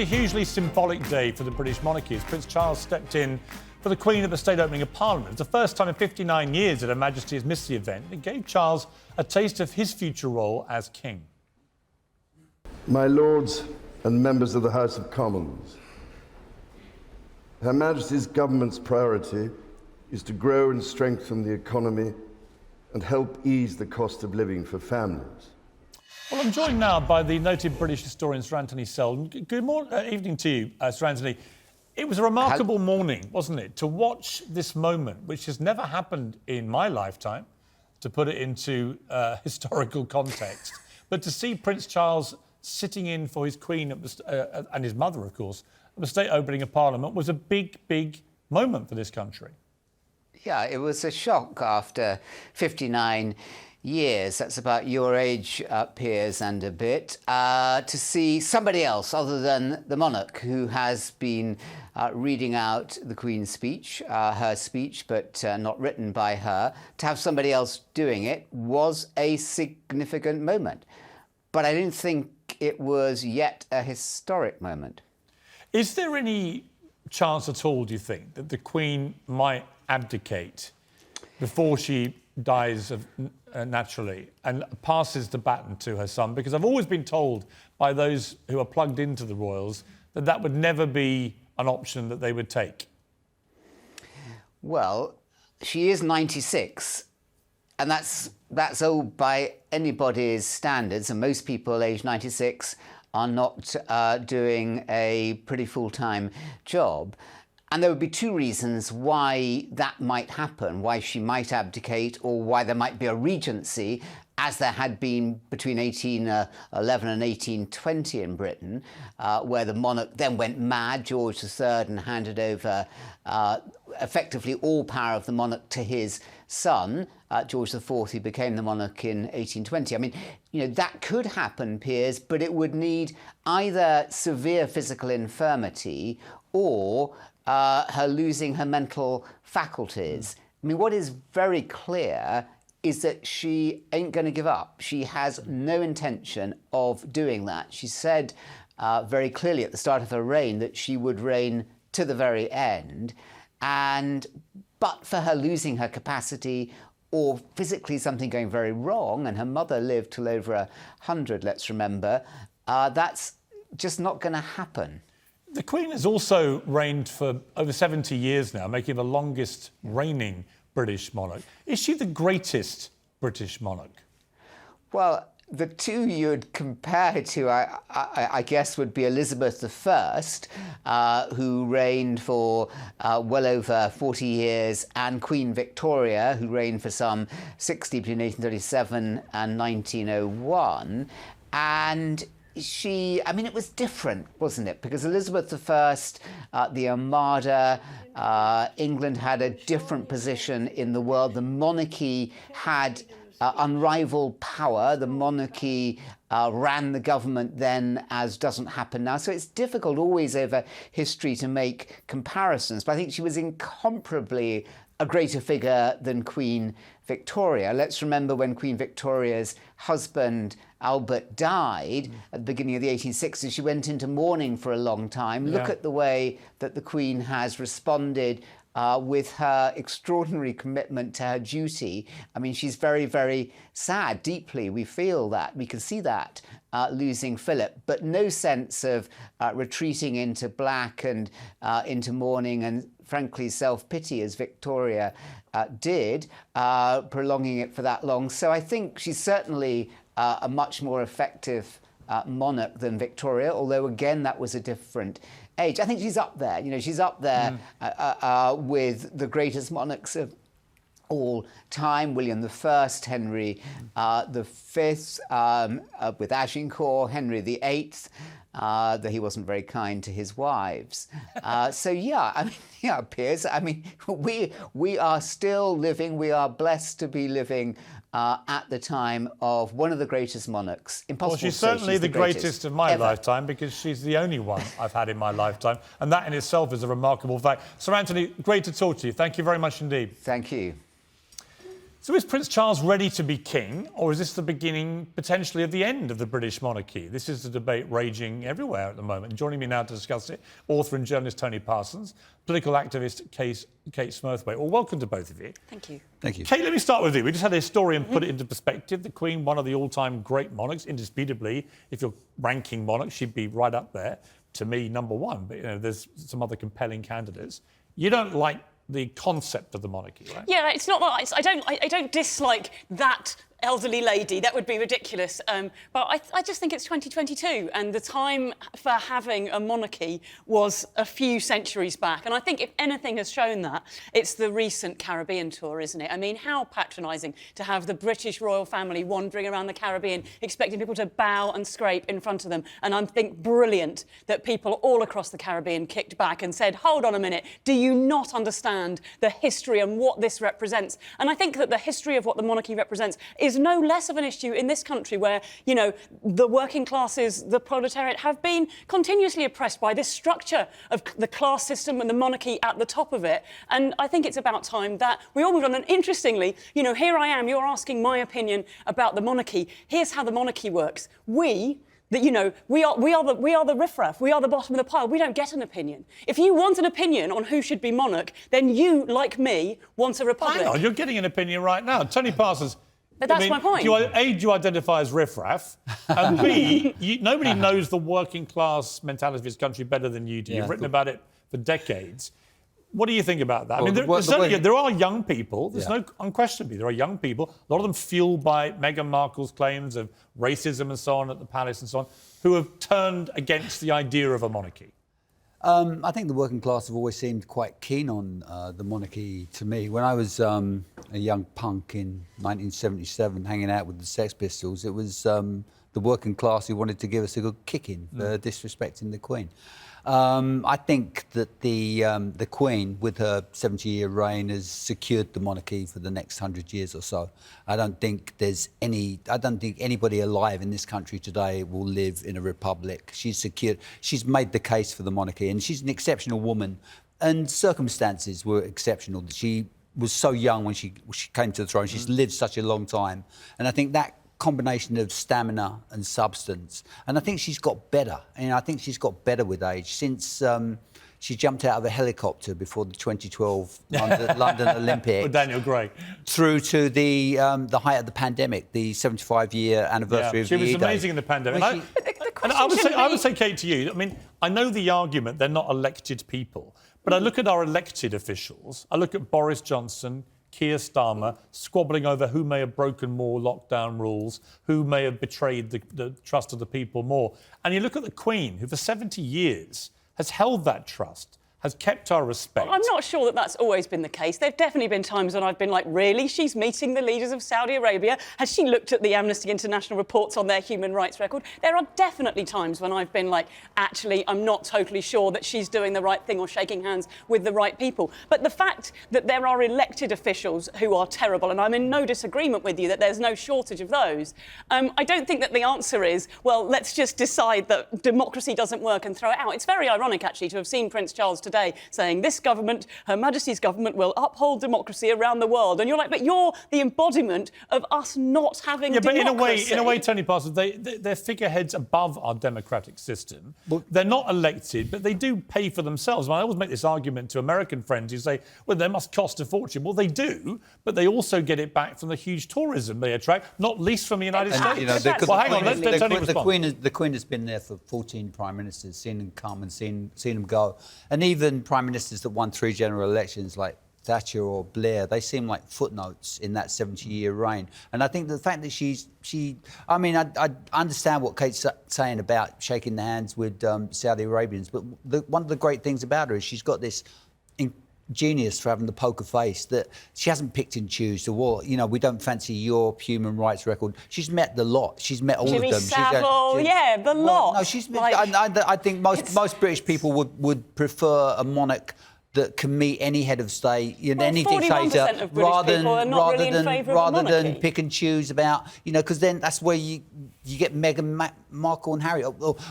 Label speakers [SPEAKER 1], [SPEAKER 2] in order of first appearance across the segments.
[SPEAKER 1] A hugely symbolic day for the British monarchy as Prince Charles stepped in for the Queen at the state opening of Parliament. It's the first time in 59 years that Her Majesty has missed the event. It gave Charles a taste of his future role as King.
[SPEAKER 2] My Lords and members of the House of Commons, Her Majesty's government's priority is to grow and strengthen the economy and help ease the cost of living for families.
[SPEAKER 1] Well, I'm joined now by the noted British historian Sir Anthony Selden. Good evening to you, Sir Anthony. It was a remarkable morning, wasn't it, to watch this moment, which has never happened in my lifetime, to put it into historical context, but to see Prince Charles sitting in for his Queen and his mother, of course, at the state opening of Parliament was a big, big moment for this country.
[SPEAKER 3] Yeah, it was a shock after 59 years, that's about your age, Piers, and a bit, to see somebody else other than the monarch who has been reading out the Queen's speech, her speech, but not written by her. To have somebody else doing it was a significant moment. But I didn't think it was yet a historic moment. Is
[SPEAKER 1] there any chance at all, do you think, that the Queen might abdicate before she dies naturally and passes the baton to her son? Because I've always been told by those who are plugged into the royals that that would never be an option that they would take.
[SPEAKER 3] Well, she is 96, and that's old by anybody's standards, and most people aged 96 are not doing a pretty full-time job. And there would be two reasons why that might happen, why she might abdicate, or why there might be a regency, as there had been between 1811 and 1820 in Britain, where the monarch then went mad, George III, and handed over effectively all power of the monarch to his son, George IV, who became the monarch in 1820. I mean, you know, that could happen, Piers, but it would need either severe physical infirmity or her losing her mental faculties. I mean, what is very clear is that she ain't going to give up. She has no intention of doing that. She said very clearly at the start of her reign that she would reign to the very end. But for her losing her capacity or physically something going very wrong, and her mother lived till over 100, let's remember, that's just not going to happen.
[SPEAKER 1] The Queen has also reigned for over 70 years now, making her the longest reigning British monarch. Is she the greatest British monarch?
[SPEAKER 3] Well, the two you'd compare her to, I guess, would be Elizabeth I, who reigned for well over 40 years, and Queen Victoria, who reigned for some 60 between 1837 and 1901. And I mean, it was different, wasn't it? Because Elizabeth I, the Armada, England had a different position in the world. The monarchy had unrivaled power. The monarchy ran the government then, as doesn't happen now. So it's difficult always over history to make comparisons. But I think she was incomparably a greater figure than Queen Victoria. Let's remember when Queen Victoria's husband, Albert, died at the beginning of the 1860s, she went into mourning for a long time. Yeah. Look at the way that the Queen has responded with her extraordinary commitment to her duty. I mean, she's very, very sad, deeply. We feel that. We can see that losing Philip, but no sense of retreating into black and into mourning and, frankly, self-pity as Victoria did, prolonging it for that long. So I think she's certainly a much more effective monarch than Victoria, although, again, that was a different age. I think she's up there. You know, she's up there with the greatest monarchs of all time, William I, Henry V, with Agincourt, Henry VIII, though he wasn't very kind to his wives. So, yeah, I mean, yeah, Piers, I mean, we are still living, we are blessed to be living at the time of one of the greatest monarchs. Impossible.
[SPEAKER 1] Well, she's certainly the greatest of my lifetime, because she's the only one I've had in my lifetime, and that in itself is a remarkable fact. Sir Anthony, great to talk to you. Thank you very much indeed.
[SPEAKER 3] Thank you.
[SPEAKER 1] So is Prince Charles ready to be king, or is this the beginning, potentially, of the end of the British monarchy? This is the debate raging everywhere at the moment. And joining me now to discuss it, author and journalist Tony Parsons, political activist Kate Smurthwaite. Well, welcome to both of you.
[SPEAKER 4] Thank you.
[SPEAKER 5] Thank you.
[SPEAKER 1] Kate, let me start with you. We just had a historian put it into perspective. The Queen, one of the all-time great monarchs, indisputably. If you're ranking monarchs, she'd be right up there. To me, number one. But, there's some other compelling candidates. You don't like the concept of the monarchy, right?
[SPEAKER 4] Yeah, it's not that I don't dislike that elderly lady. That would be ridiculous. But I just think it's 2022, and the time for having a monarchy was a few centuries back. And I think if anything has shown that, it's the recent Caribbean tour, isn't it? I mean, how patronising to have the British royal family wandering around the Caribbean, expecting people to bow and scrape in front of them. And I think brilliant that people all across the Caribbean kicked back and said, hold on a minute, do you not understand the history and what this represents? And I think that the history of what the monarchy represents is no less of an issue in this country where, the working classes, the proletariat have been continuously oppressed by this structure of the class system and the monarchy at the top of it. And I think it's about time that we all move on. And interestingly, here I am, you're asking my opinion about the monarchy. Here's how the monarchy works. We are the riffraff. We are the bottom of the pile. We don't get an opinion. If you want an opinion on who should be monarch, then you, like me, want a republic.
[SPEAKER 1] Hang on, you're getting an opinion right now. Tony Parsons.
[SPEAKER 4] But that's my point.
[SPEAKER 1] Do you identify as riffraff? And B, nobody knows the working class mentality of this country better than you do. You've written about it for decades. What do you think about that?
[SPEAKER 5] Well,
[SPEAKER 1] there are young people. There's no unquestionably there are young people. A lot of them fueled by Meghan Markle's claims of racism and so on at the palace and so on, who have turned against the idea of a monarchy.
[SPEAKER 5] I think the working class have always seemed quite keen on the monarchy to me. When I was a young punk in 1977 hanging out with the Sex Pistols, it was the working class who wanted to give us a good kicking for disrespecting the Queen. I think that the Queen, with her 70-year reign, has secured the monarchy for the next 100 years or so. I don't think anybody alive in this country today will live in a republic. She's made the case for the monarchy, and she's an exceptional woman. And circumstances were exceptional. She was so young when she came to the throne. She's lived such a long time, and I think that combination of stamina and substance, and I think she's got better. And I think she's got better with age since she jumped out of a helicopter before the 2012 London Olympics.
[SPEAKER 1] With Daniel Gray.
[SPEAKER 5] Through to the height of the pandemic, the 75-year anniversary of the
[SPEAKER 1] She was
[SPEAKER 5] E-Day.
[SPEAKER 1] amazing in the pandemic.
[SPEAKER 5] Well,
[SPEAKER 1] I would say, Kate, to you, I know the argument they're not elected people, but I look at our elected officials. I look at Boris Johnson, Keir Starmer, squabbling over who may have broken more lockdown rules, who may have betrayed the trust of the people more. And you look at the Queen, who for 70 years has held that trust, has kept our respect.
[SPEAKER 4] Well, I'm not sure that that's always been the case. There have definitely been times when I've been like, really? She's meeting the leaders of Saudi Arabia? Has she looked at the Amnesty International reports on their human rights record? There are definitely times when I've been like, actually, I'm not totally sure that she's doing the right thing or shaking hands with the right people. But the fact that there are elected officials who are terrible, and I'm in no disagreement with you that there's no shortage of those, I don't think that the answer is, well, let's just decide that democracy doesn't work and throw it out. It's very ironic, actually, to have seen Prince Charles today saying this government, Her Majesty's government, will uphold democracy around the world. And you're like, but you're the embodiment of us not having democracy.
[SPEAKER 1] But in a way, Tony Parsons, they're figureheads above our democratic system. They're not elected, but they do pay for themselves. I always make this argument to American friends who say, well, they must cost a fortune. Well, they do, but they also get it back from the huge tourism they attract, not least from the United States.
[SPEAKER 5] The Queen has been there for 14 prime ministers, seen them come and seen them go. And even prime ministers that won 3 general elections like Thatcher or Blair, they seem like footnotes in that 70-year reign. And I think the fact that I understand what Kate's saying about shaking the hands with Saudi Arabians, but one of the great things about her is she's got this genius for having the poker face, that she hasn't picked and choose we don't fancy your human rights record. She's met the lot. She's met all
[SPEAKER 4] Jimmy
[SPEAKER 5] of them.
[SPEAKER 4] Savile, the lot.
[SPEAKER 5] No, she's. I think most British people would prefer a monarch that can meet any head of state,
[SPEAKER 4] Well,
[SPEAKER 5] any
[SPEAKER 4] 41%
[SPEAKER 5] dictator,
[SPEAKER 4] of British people are not really in favour of a
[SPEAKER 5] rather than
[SPEAKER 4] monarchy.
[SPEAKER 5] pick and choose about, because then that's where you get Meghan Markle and Harry.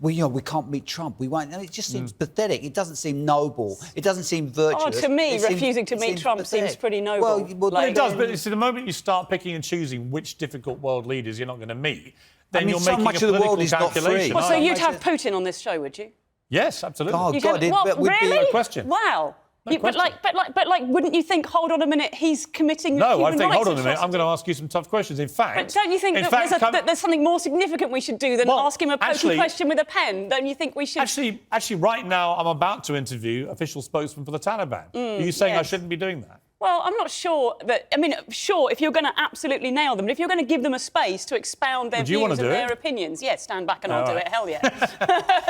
[SPEAKER 5] We can't meet Trump. We won't. And it just seems pathetic. It doesn't seem noble. It doesn't seem virtuous.
[SPEAKER 4] To me, refusing to meet Trump seems pretty noble.
[SPEAKER 1] Well, it does, but it's the moment you start picking and choosing which difficult world leaders you're not going to meet, then you're
[SPEAKER 5] so
[SPEAKER 1] making
[SPEAKER 5] much
[SPEAKER 1] a
[SPEAKER 5] of the
[SPEAKER 1] political
[SPEAKER 5] world is not free.
[SPEAKER 1] calculation.
[SPEAKER 4] Well, so you'd have Putin on this show, would you?
[SPEAKER 1] Yes, absolutely.
[SPEAKER 5] Oh,
[SPEAKER 4] You'd
[SPEAKER 5] God,
[SPEAKER 4] have,
[SPEAKER 5] it would be
[SPEAKER 4] really?
[SPEAKER 1] No question.
[SPEAKER 4] Wow.
[SPEAKER 1] No question.
[SPEAKER 4] But wouldn't you think? Hold on a minute, he's committing
[SPEAKER 1] No,
[SPEAKER 4] human
[SPEAKER 1] I think.
[SPEAKER 4] rights
[SPEAKER 1] Hold on a minute. I'm
[SPEAKER 4] atrocities.
[SPEAKER 1] going to ask you some tough questions. In fact,
[SPEAKER 4] But don't you think that there's something more significant we should do than ask him a pokey question with a pen? Don't you think we should?
[SPEAKER 1] Actually, right now I'm about to interview official spokesman for the Taliban. Are you saying I shouldn't be doing that?
[SPEAKER 4] Well, I'm not sure that. I mean, sure, if you're going to absolutely nail them, but if you're going to give them a space to expound their views and their opinions, yes, stand back and I'll do it. Hell yeah.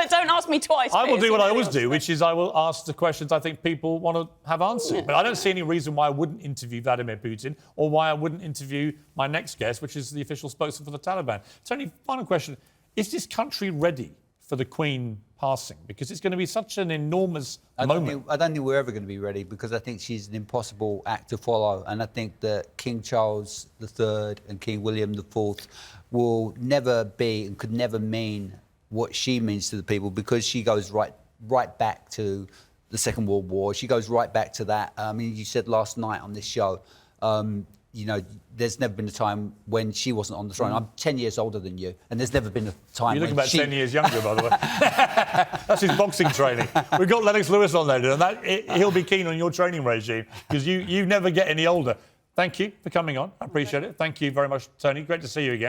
[SPEAKER 4] Don't ask me twice.
[SPEAKER 1] I will
[SPEAKER 4] Piers,
[SPEAKER 1] do what I always
[SPEAKER 4] else.
[SPEAKER 1] do, which is I will ask the questions I think people want to have answered.
[SPEAKER 4] Yeah.
[SPEAKER 1] But I don't see any reason why I wouldn't interview Vladimir Putin or why I wouldn't interview my next guest, which is the official spokesman for the Taliban. Tony, final question. Is this country ready for the Queen passing? Because it's going to be such an enormous moment.
[SPEAKER 5] I don't think we're ever going to be ready, because I think she's an impossible act to follow. And I think that King Charles III and King William IV will never be and could never mean what she means to the people, because she goes right back to the Second World War. She goes right back to that. I mean, you said last night on this show, there's never been a time when she wasn't on the throne. I'm 10 years older than you, and there's never been a time
[SPEAKER 1] You're looking
[SPEAKER 5] when
[SPEAKER 1] about 10 years younger, by the way. That's his boxing training. We've got Lennox Lewis on there, and he'll be keen on your training regime, because you never get any older. Thank you for coming on. I appreciate it. Thank you very much, Tony. Great to see you again.